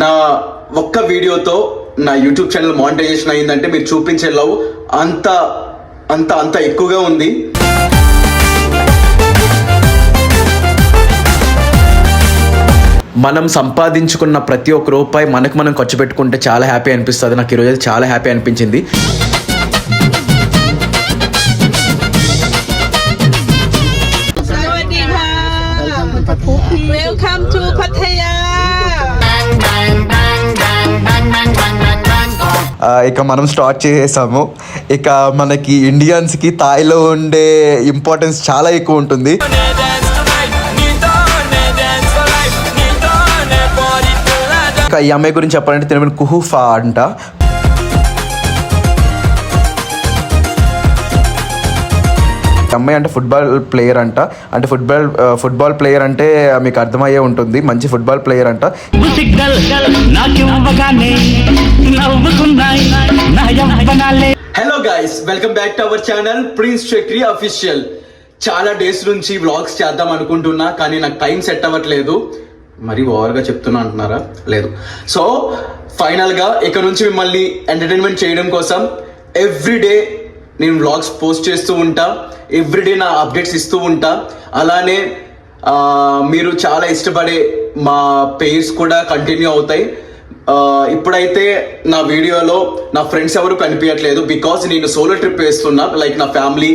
నా ఒక్క వీడియోతో నా యూట్యూబ్ ఛానల్ మానిటైజేషన్ అయిందంటే మీరు చూపించే లవ్ అంత అంత అంత ఎక్కువగా ఉంది. మనం సంపాదించుకున్న ప్రతి ఒక్క రూపాయి మనకు మనం ఖర్చు పెట్టుకుంటే చాలా హ్యాపీ అనిపిస్తుంది. నాకు ఈరోజు చాలా హ్యాపీ అనిపించింది. Welcome to Pattaya. ఇక మనం స్టార్ట్ చేసేసాము. ఇక మనకి ఇండియన్స్కి థాయిలో ఉండే ఇంపార్టెన్స్ చాలా ఎక్కువ ఉంటుంది. ఇక ఈ అమ్మాయి గురించి చెప్పాలంటే తిన కుహుఫా అంట. అమ్మాయి అంటే ఫుట్బాల్ ప్లేయర్ అంట. అంటే ఫుట్బాల్ ప్లేయర్ అంటే మీకు అర్థమయ్యే ఉంటుంది, మంచి ఫుట్బాల్ ప్లేయర్ అంట. Hello guys, welcome back to our channel prince Chakri official. చాలా డేస్ నుంచి వ్లాగ్స్ చేద్దాం అనుకుంటున్నా, కానీ నాకు టైం సెట్ అవ్వట్లేదు. మరి ఓవర్గా చెప్తున్నా అంటున్నారా? లేదు. సో ఫైనల్గా ఇక నుంచి మిమ్మల్ని ఎంటర్టైన్మెంట్ చేయడం కోసం ఎవ్రీడే నేను వ్లాగ్స్ పోస్ట్ చేస్తూ ఉంటా, ఎవ్రీడే నా అప్డేట్స్ ఇస్తూ ఉంటా. అలానే మీరు చాలా ఇష్టపడే మా పేజ్ కూడా కంటిన్యూ అవుతాయి. ఇప్పుడైతే నా వీడియోలో నా ఫ్రెండ్స్ ఎవరు కనిపించట్లేదు, బికాజ్ నేను సోలో ట్రిప్ వేస్తున్నా, లైక్ నా ఫ్యామిలీ,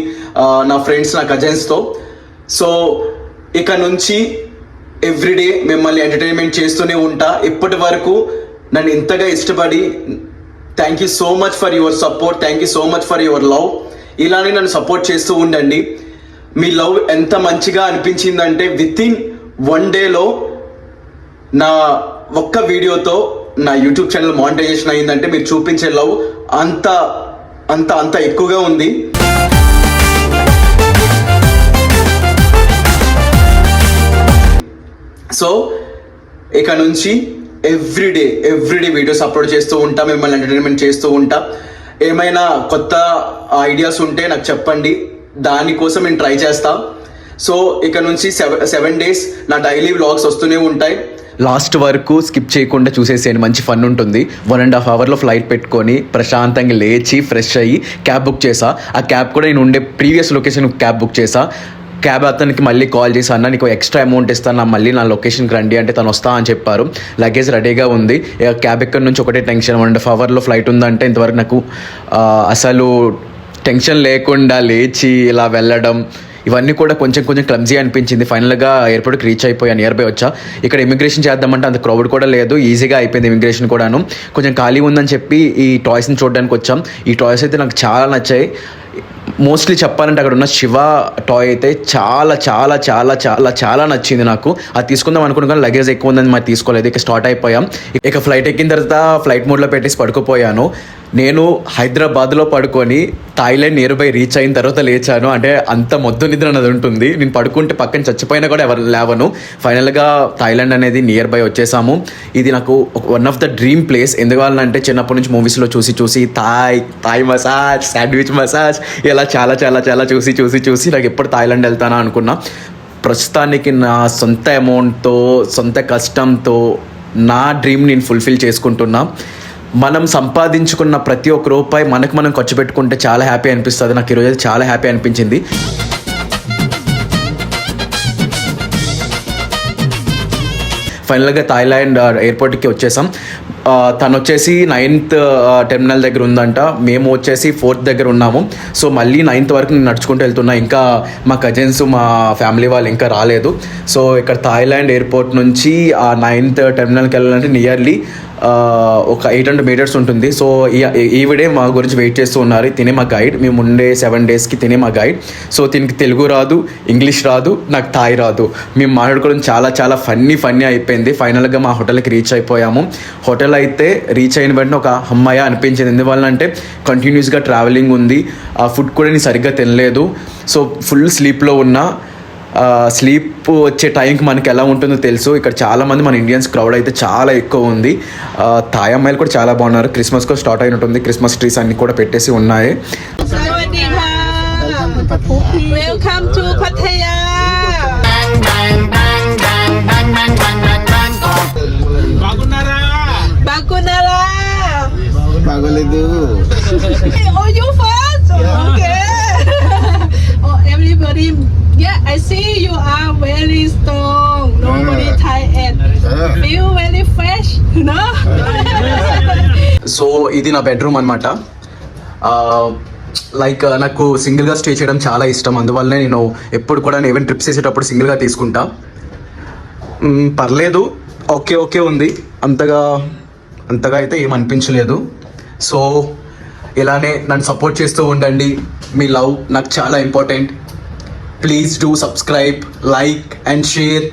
నా ఫ్రెండ్స్, నా కజిన్స్తో. సో ఇక నుంచి ఎవ్రీడే మిమ్మల్ని ఎంటర్టైన్మెంట్ చేస్తూనే ఉంటా. ఇప్పటి వరకు నన్ను ఇంతగా ఇష్టపడి thank you so much for your support, thank you so much for your love. ఇలానే నన్ను సపోర్ట్ చేస్తూ ఉండండి. మీ లవ్ ఎంత మంచిగా అనిపించిందంటే విత్ ఇన్ 1 డేలో నా ఒక్క వీడియోతో నా యూట్యూబ్ ఛానల్ మానిటైజేషన్ అయిందంటే మీరు చూపించే లవ్ అంత అంత అంత ఎక్కువగా ఉంది. సో ఇక నుంచి ఎవ్రీడే వీడియోస్ అప్లోడ్ చేస్తూ ఉంటా, మిమ్మల్ని ఎంటర్టైన్మెంట్ చేస్తూ ఉంటా. ఏమైనా కొత్త ఐడియాస్ ఉంటే నాకు చెప్పండి, దానికోసం నేను ట్రై చేస్తా. సో ఇక నుంచి 7 days నా డైలీ వ్లాగ్స్ వస్తూనే ఉంటాయి. లాస్ట్ వరకు స్కిప్ చేయకుండా చూసేసేయండి, మంచి ఫన్ ఉంటుంది. 1.5 hourలో ఫ్లైట్ పెట్టుకొని ప్రశాంతంగా లేచి ఫ్రెష్ అయ్యి క్యాబ్ బుక్ చేసా. ఆ క్యాబ్ కూడా నేను ఉండే ప్రీవియస్ లొకేషన్ క్యాబ్ బుక్ చేసా. క్యాబ్ అతనికి మళ్ళీ కాల్ చేసి, అన్న నీకు ఎక్స్ట్రా అమౌంట్ ఇస్తాను, మళ్ళీ నా లొకేషన్కి రండి అంటే తను వస్తా అని చెప్పారు. లగేజ్ రెడీగా ఉంది. క్యాబ్ ఎక్కడి నుంచి ఒకటే టెన్షన్, 1.5 hourలో ఫ్లైట్ ఉందంటే ఇంతవరకు నాకు అసలు టెన్షన్ లేకుండా లేచి ఇలా వెళ్ళడం ఇవన్నీ కూడా కొంచెం క్లమ్జీ అనిపించింది. ఫైనల్గా ఎయిర్పోర్ట్కి రీచ్ అయిపోయా, నియర్ బై వచ్చా. ఇక్కడ ఇమిగ్రేషన్ చేద్దామంటే అంత క్రౌడ్ కూడా లేదు, ఈజీగా అయిపోయింది ఇమిగ్రేషన్ కూడాను. కొంచెం ఖాళీ ఉందని చెప్పి ఈ టాయ్స్ని చూడడానికి వచ్చాం. ఈ టాయ్స్ అయితే నాకు చాలా నచ్చాయి. మోస్ట్లీ చెప్పాలంటే అక్కడ ఉన్న శివ టాయ్ అయితే చాలా చాలా చాలా చాలా చాలా నచ్చింది నాకు. అది తీసుకుందాం అనుకున్నాను కానీ లగేజ్ ఎక్కువ ఉందని మరి తీసుకోలేదు. ఇక స్టార్ట్ అయిపోయాం. ఇక ఫ్లైట్ ఎక్కిన తర్వాత ఫ్లైట్ మోడ్లో పెట్టేసి పడుకోపోయాను. నేను హైదరాబాద్లో పడుకొని థాయిలాండ్ నియర్ బై రీచ్ అయిన తర్వాత లేచాను. అంటే అంత మొద్దు నిద్ర అనేది ఉంటుంది. నేను పడుకుంటే పక్కన చచ్చిపోయినా కూడా ఎవరు లేవను. ఫైనల్గా థాయిలాండ్ అనేది నియర్ బై వచ్చేసాము. ఇది నాకు one of the dream place. ఎందువల్లంటే చిన్నప్పటి నుంచి మూవీస్లో చూసి థాయ్ మసాజ్, శాండ్విచ్ మసాజ్ ఇలా చాలా చాలా చాలా చూసి నాకు ఎప్పుడు థాయిలాండ్ వెళ్తానా అనుకున్నా. ప్రస్తుతానికి నా సొంత అమౌంట్తో, సొంత కష్టంతో నా డ్రీమ్ నేను ఫుల్ఫిల్ చేసుకుంటున్నా. మనం సంపాదించుకున్న ప్రతి ఒక్క రూపాయి మనకు మనం ఖర్చు పెట్టుకుంటే చాలా హ్యాపీ అనిపిస్తుంది. నాకు ఈరోజు చాలా హ్యాపీ అనిపించింది. ఫైనల్గా థాయిలాండ్ ఎయిర్పోర్ట్కి వచ్చేసాం. తను వచ్చేసి 9th టెర్మినల్ దగ్గర ఉందంట, మేము వచ్చేసి 4th దగ్గర ఉన్నాము. సో మళ్ళీ 9th వరకు నేను నడుచుకుంటూ వెళ్తున్నా. ఇంకా మా కజిన్స్, మా ఫ్యామిలీ వాళ్ళు ఇంకా రాలేదు. సో ఇక్కడ థాయిలాండ్ ఎయిర్పోర్ట్ నుంచి ఆ 9th టెర్మినల్కి వెళ్ళాలంటే నియర్లీ ఒక 800 meters ఉంటుంది. సో ఈవిడే మా గురించి వెయిట్ చేస్తూ ఉన్నారు. తినే మా గైడ్, మేము ఉండే 7 daysకి తినే మా గైడ్. సో తినకి తెలుగు రాదు, ఇంగ్లీష్ రాదు, నాకు థాయ్ రాదు. మేము మాట్లాడుకోవడం చాలా చాలా ఫన్నీ అయిపోయింది. ఫైనల్గా మా హోటల్కి రీచ్ అయిపోయాము. హోటల్ అయితే రీచ్ అయిన వెంటనే ఒక అమ్మాయి అనిపించింది. ఎందువల్ల అంటే కంటిన్యూస్గా ట్రావెలింగ్ ఉంది, ఆ ఫుడ్ కూడా నేను సరిగ్గా తినలేదు. సో ఫుల్ స్లీప్లో ఉన్నా. స్లీప్ వచ్చే టైంకి మనకి ఎలా ఉంటుందో తెలుసు. ఇక్కడ చాలామంది మన ఇండియన్స్ క్రౌడ్ అయితే చాలా ఎక్కువ ఉంది. థాయ్ అమ్మాయిలు కూడా చాలా బాగున్నారు. క్రిస్మస్ కూడా స్టార్ట్ అయినట్టుంది. క్రిస్మస్ ట్రీస్ అన్ని కూడా పెట్టేసి ఉన్నాయి. Welcome to Pattaya. బాగున్నారా? ఇవ్వలేదు. Oh, you first? Okay. Oh, everybody. Yeah, I see you are very strong. Nobody tired. Feel very fresh, you know? So ఇది నా బెడ్రూమ్ అనమాట. లైక్ నాకు సింగిల్గా స్టే చేయడం చాలా ఇష్టం. అందువల్లనే నేను ఎప్పుడు కూడా ఈవెన్ ట్రిప్స్ చేసేటప్పుడు సింగిల్గా తీసుకుంటా. పర్లేదు, ఓకే ఓకే ఉంది, అంతగా అయితే ఏం అనిపించలేదు. సో ఇలానే నన్ను సపోర్ట్ చేస్తూ ఉండండి. మీ లవ్ నాకు చాలా important. Please do subscribe, like and share.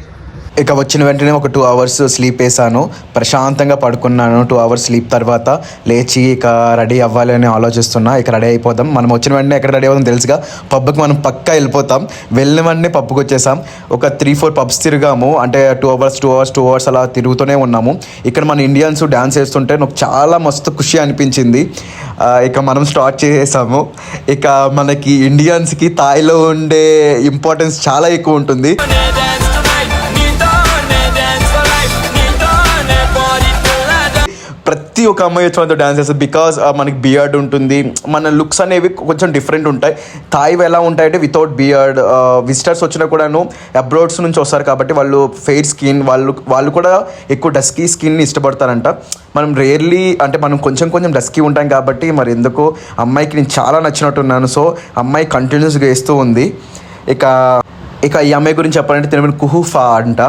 ఇక వచ్చిన వెంటనే ఒక 2 hours స్లీప్ వేసాను, ప్రశాంతంగా పడుకున్నాను. 2 hours స్లీప్ తర్వాత లేచి ఇక రెడీ అవ్వాలి అని ఆలోచిస్తున్నా. ఇక రెడీ అయిపోదాం. మనం వచ్చిన వెంటనే ఎక్కడ రెడీ అవుతాం తెలుసుగా, పబ్కి మనం పక్కా వెళ్ళిపోతాం. వెళ్ళిన వెంటనే పబ్కి వచ్చేసాం. ఒక 3-4 pubs తిరిగాము, అంటే 2 hours అలా తిరుగుతూనే ఉన్నాము. ఇక్కడ మన ఇండియన్స్ డ్యాన్స్ చేస్తుంటే నాకు చాలా మస్తు ఖుషి అనిపించింది. ఇక మనం స్టార్ట్ చేసేసాము. ఇక మనకి ఇండియన్స్కి థాయిలో ఉండే ఇంపార్టెన్స్ చాలా ఎక్కువ ఉంటుంది. ప్రతి ఒక్క అమ్మాయి వచ్చి మనతో డ్యాన్స్ చేస్తుంది. బికాజ్ మనకి బియర్డ్ ఉంటుంది, మన లుక్స్ అనేవి కొంచెం డిఫరెంట్ ఉంటాయి. థాయివి ఎలా ఉంటాయంటే వితౌట్ బియర్డ్. విజిటర్స్ వచ్చినా కూడాను అబ్రాడ్స్ నుంచి వస్తారు కాబట్టి వాళ్ళు ఫెయిర్ స్కిన్, వాళ్ళు కూడా ఎక్కువ డస్కీ స్కిన్ని ఇష్టపడతారంట. మనం రేర్లీ, అంటే మనం కొంచెం డస్కీ ఉంటాం కాబట్టి మరి ఎందుకో అమ్మాయికి నేను చాలా నచ్చినట్టున్నాను. సో అమ్మాయి కంటిన్యూస్గా వేస్తూ ఉంది. ఇక ఈ అమ్మాయి గురించి చెప్పాలంటే తిన కుహూఫా అంట.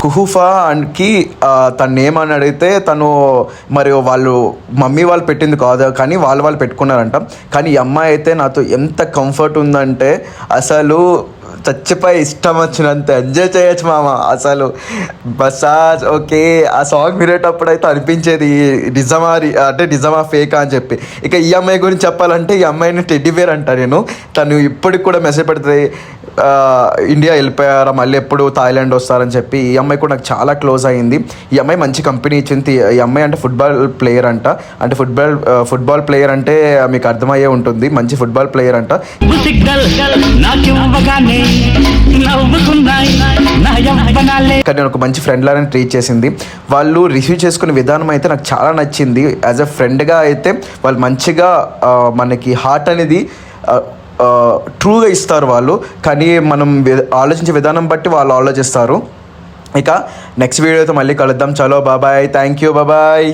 కుహూఫా అండ్కి తను ఏమని అడిగితే తను మరి వాళ్ళు మమ్మీ వాళ్ళు పెట్టింది కాదు కానీ వాళ్ళు పెట్టుకున్నారంట. కానీ ఈ అమ్మాయి అయితే నాతో ఎంత కంఫర్ట్ ఉందంటే అసలు చచ్చిపోయి ఇష్టం వచ్చినంత ఎంజాయ్ చేయొచ్చు మామ. అసలు మసాజ్ ఓకే. ఆ సాంగ్ వినేటప్పుడు అయితే అనిపించేది నిజమా ఫేకా అని చెప్పి. ఇక ఈ అమ్మాయి గురించి చెప్పాలంటే ఈ అమ్మాయిని టెడ్డీ బేర్ అంట నేను. తను ఇప్పటికి కూడా మెసేజ్ పెడుతుంది, ఇండియా వెళ్ళిపోయారా, మళ్ళీ ఎప్పుడు థాయిలాండ్ వస్తారని చెప్పి. ఈ అమ్మాయి కూడా నాకు చాలా క్లోజ్ అయ్యింది. ఈ అమ్మాయి మంచి కంపెనీ ఇచ్చింది. ఈ అమ్మాయి అంటే ఫుట్బాల్ ప్లేయర్ అంట. అంటే ఫుట్బాల్ ప్లేయర్ అంటే మీకు అర్థమయ్యే ఉంటుంది, మంచి ఫుట్బాల్ ప్లేయర్ అంట. కానీ నేను ఒక మంచి ఫ్రెండ్ లాగానే ట్రీట్ చేసింది. వాళ్ళు రిసీవ్ చేసుకునే విధానం అయితే నాకు చాలా నచ్చింది. యాజ్ అ ఫ్రెండ్గా అయితే వాళ్ళు మంచిగా మనకి హార్ట్ అనేది ట్రూగా ఇస్తారు వాళ్ళు. కానీ మనం ఆలోచించే విధానం బట్టి వాళ్ళు ఆలోచిస్తారు. ఇక నెక్స్ట్ వీడియోతో మళ్ళీ కలుద్దాం. చలో బాబాయ్, థ్యాంక్ యూ, బాబాయ్.